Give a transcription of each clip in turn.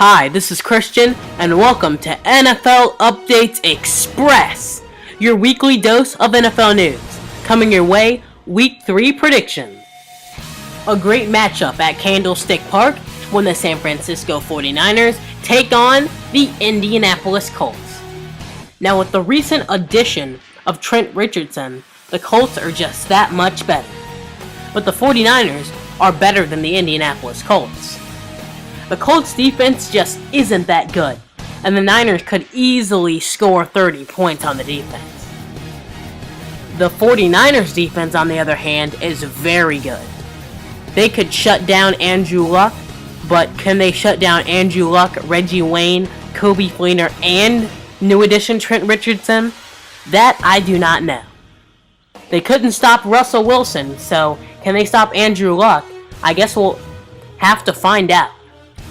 Hi, this is Christian, and welcome to NFLUpdatesExpress, your weekly dose of NFL news, coming your way, Week 3 predictions. A great matchup at Candlestick Park when the San Francisco 49ers take on the Indianapolis Colts. Now, with the recent addition of Trent Richardson, the Colts are just that much better. But the 49ers are better than the Indianapolis Colts. The Colts defense just isn't that good, and the Niners could easily score 30 points on the defense. The 49ers defense, on the other hand, is very good. They could shut down Andrew Luck, but can they shut down Andrew Luck, Reggie Wayne, Coby Fleener, and new addition Trent Richardson? That I do not know. They couldn't stop Russell Wilson, so can they stop Andrew Luck? I guess we'll have to find out.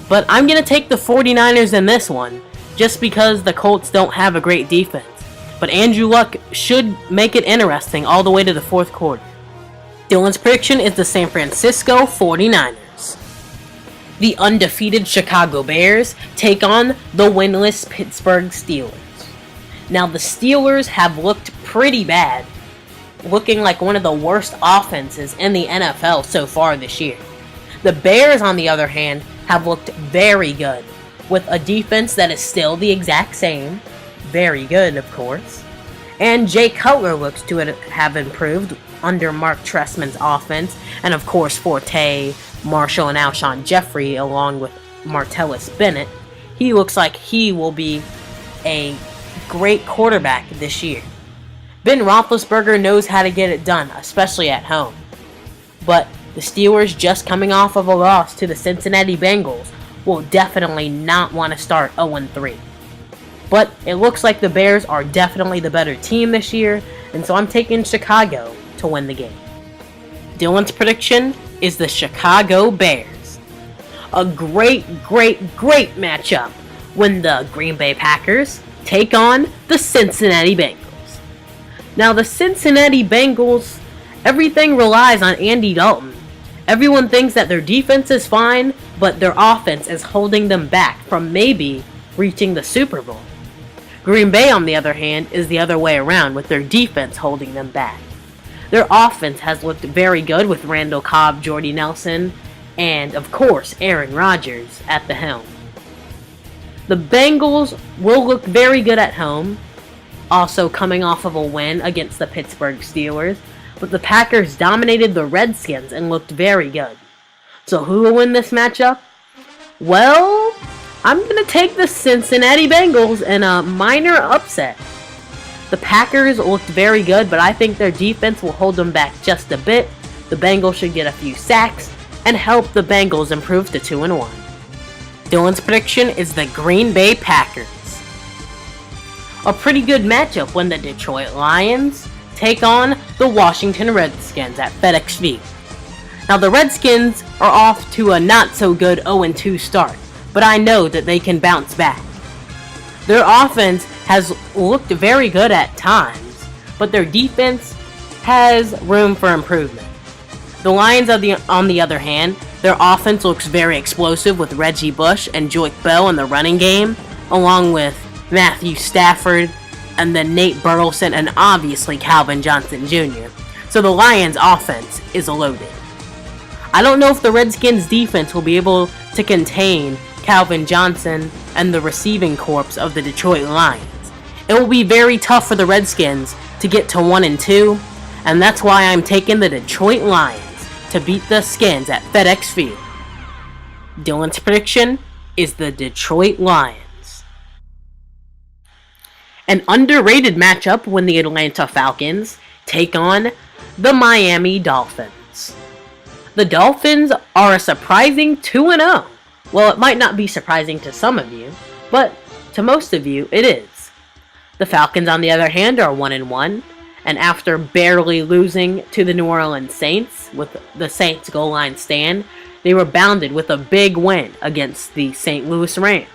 But I'm going to take the 49ers in this one, just because the Colts don't have a great defense. But Andrew Luck should make it interesting all the way to the fourth quarter. Dylan's prediction is the San Francisco 49ers. The undefeated Chicago Bears take on the winless Pittsburgh Steelers. Now the Steelers have looked pretty bad, looking like one of the worst offenses in the NFL so far this year. The Bears, on the other hand, have looked very good, with a defense that is still the exact same, very good of course, and Jay Cutler looks to have improved under Mark Trestman's offense, and of course Forte, Marshall, and Alshon Jeffrey along with Martellus Bennett. He looks like he will be a great quarterback this year. Ben Roethlisberger knows how to get it done, especially at home. But the Steelers, just coming off of a loss to the Cincinnati Bengals, will definitely not want to start 0-3. But it looks like the Bears are definitely the better team this year, and so I'm taking Chicago to win the game. Dylan's prediction is the Chicago Bears. A great matchup when the Green Bay Packers take on the Cincinnati Bengals. Now, the Cincinnati Bengals, everything relies on Andy Dalton. Everyone thinks that their defense is fine, but their offense is holding them back from maybe reaching the Super Bowl. Green Bay, on the other hand, is the other way around, with their defense holding them back. Their offense has looked very good with Randall Cobb, Jordy Nelson, and, of course, Aaron Rodgers at the helm. The Bengals will look very good at home, also coming off of a win against the Pittsburgh Steelers, but the Packers dominated the Redskins and looked very good. So who will win this matchup? Well, I'm going to take the Cincinnati Bengals in a minor upset. The Packers looked very good, but I think their defense will hold them back just a bit. The Bengals should get a few sacks and help the Bengals improve to 2-1. Dylan's prediction is the Green Bay Packers. A pretty good matchup when the Detroit Lions take on the Washington Redskins at FedEx Field. Now the Redskins are off to a not so good 0-2 start, but I know that they can bounce back. Their offense has looked very good at times, but their defense has room for improvement. The Lions, on the other hand, their offense looks very explosive with Reggie Bush and Joique Bell in the running game, along with Matthew Stafford, and then Nate Burleson, and obviously Calvin Johnson Jr. So the Lions' offense is loaded. I don't know if the Redskins' defense will be able to contain Calvin Johnson and the receiving corps of the Detroit Lions. It will be very tough for the Redskins to get to 1-2, and that's why I'm taking the Detroit Lions to beat the Skins at FedEx Field. Dylan's prediction is the Detroit Lions. An underrated matchup when the Atlanta Falcons take on the Miami Dolphins. The Dolphins are a surprising 2-0. Well, it might not be surprising to some of you, but to most of you, it is. The Falcons, on the other hand, are 1-1, and after barely losing to the New Orleans Saints with the Saints goal line stand, they were bounded with a big win against the St. Louis Rams.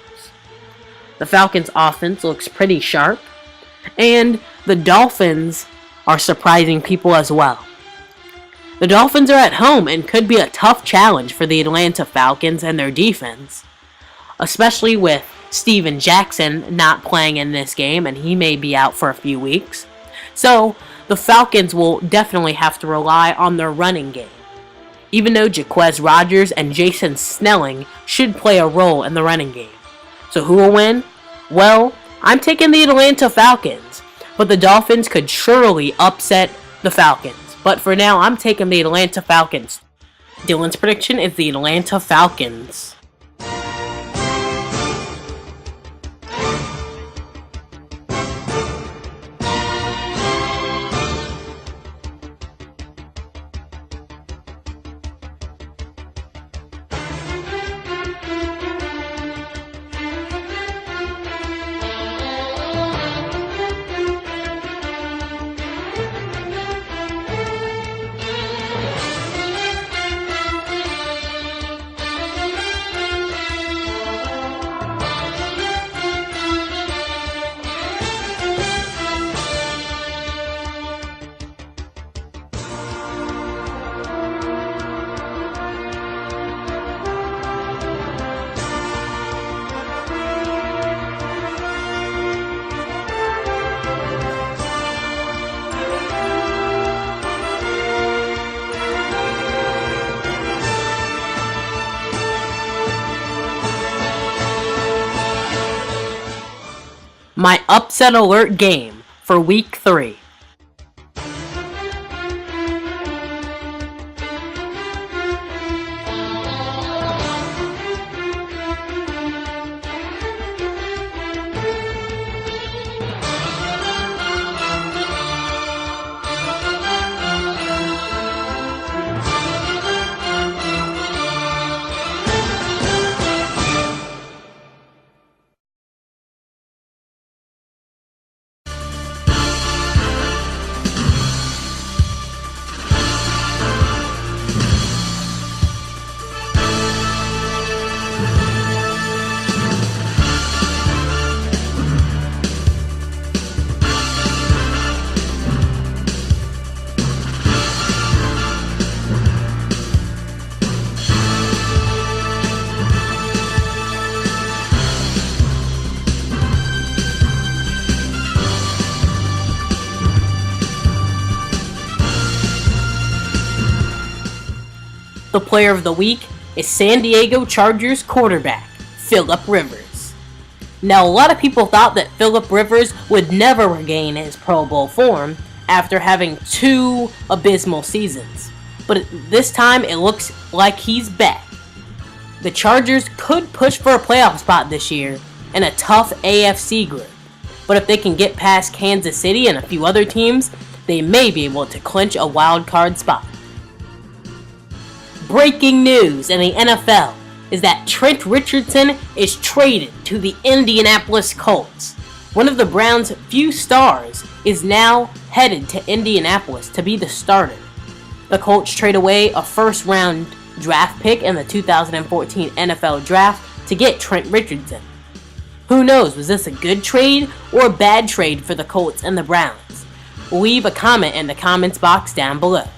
The Falcons' offense looks pretty sharp, and the Dolphins are surprising people as well. The Dolphins are at home and could be a tough challenge for the Atlanta Falcons and their defense. especially with Steven Jackson not playing in this game, and he may be out for a few weeks. So, the Falcons will definitely have to rely on their running game, even though Jaquez Rodgers and Jason Snelling should play a role in the running game. So who will win? Well, I'm taking the Atlanta Falcons, but the Dolphins could surely upset the Falcons. But for now, I'm taking the Atlanta Falcons. Dylan's prediction is the Atlanta Falcons. My upset alert game for week 3. The player of the week is San Diego Chargers quarterback, Phillip Rivers. Now, a lot of people thought that Phillip Rivers would never regain his Pro Bowl form after having 2 abysmal seasons. But this time, it looks like he's back. The Chargers could push for a playoff spot this year in a tough AFC group. But if they can get past Kansas City and a few other teams, they may be able to clinch a wild card spot. Breaking news in the NFL is that Trent Richardson is traded to the Indianapolis Colts. One of the Browns' few stars is now headed to Indianapolis to be the starter. The Colts trade away a first-round draft pick in the 2014 NFL Draft to get Trent Richardson. Who knows, was this a good trade or a bad trade for the Colts and the Browns? Leave a comment in the comments box down below.